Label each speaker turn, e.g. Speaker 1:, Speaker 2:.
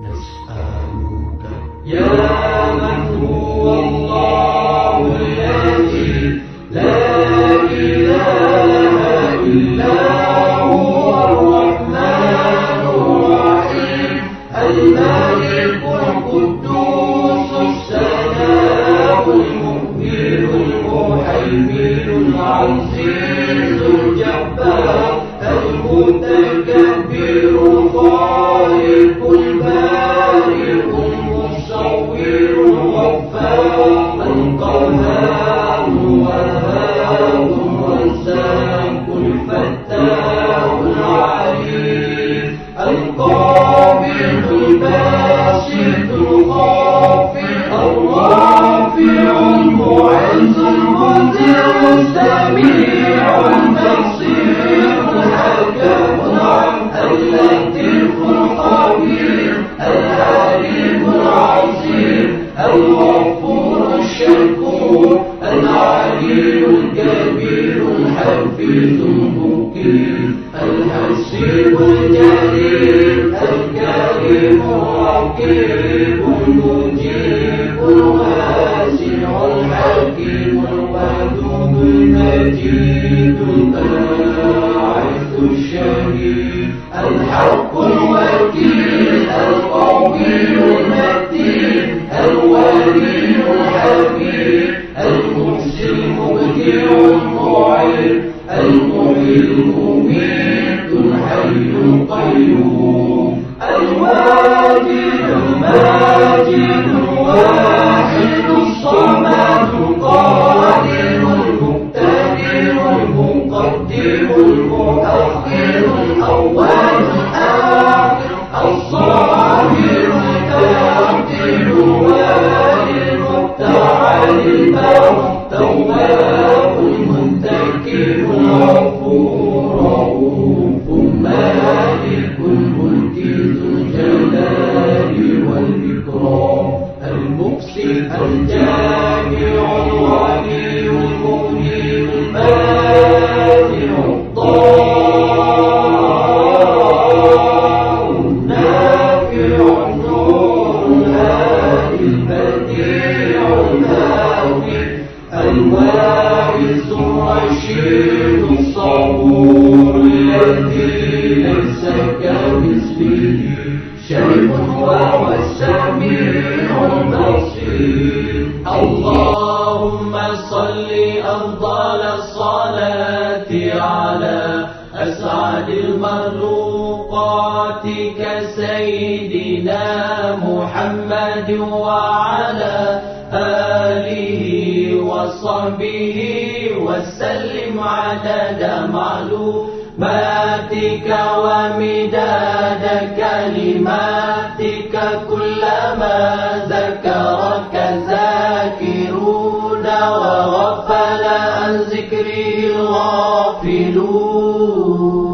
Speaker 1: نسألك يا من هو الله الذي لا إله إلا هو الرحمن الرحيم الملك القدوس السلام المؤمن المهيمن العزيز الجبار المتكبر الخالق البارئ المصور الغفار القهار الوهاب الرزاق الفتاح العليم القابض الباسط الخافض الرافع المعز المذل السميع البصير الحكم اللطيف الخبير العليم العظيم الغفور الشكور العلي الكبير الحفيظ المقيم الحسيب الجليل الكريم الرقيب المجيب الواسع الحكيم الودود المجيد الباعث الشهيد الحق الوكيل القوي المتين الولي الحبيب المحسن المبدع المعين المحيي المميت الحي القيوم الواجد الماجد الواحد الصمد القادر المقتدر المقدم المؤخر الأول الآخر الظاهر الباطن الوالي المتعال التواب المنتكب الغفور رؤوف مالك الملك ذو الجلال والإكرام المقسط الجامع الولي المغني المانع الضار النافع النور الهادي البديع الهاوي الواعظ الرشيد الصبور الذي ليس كمثله شيء وهو السميع البصير اللهم صل أفضل الصلاة على أسعد المخلوقات كسيدنا محمد وعلى آله وصحبه وسلم عدد معلوماتك ومداد كلماتك كلما ذكرك ذاكرون وغفل عن ذكره الغافلون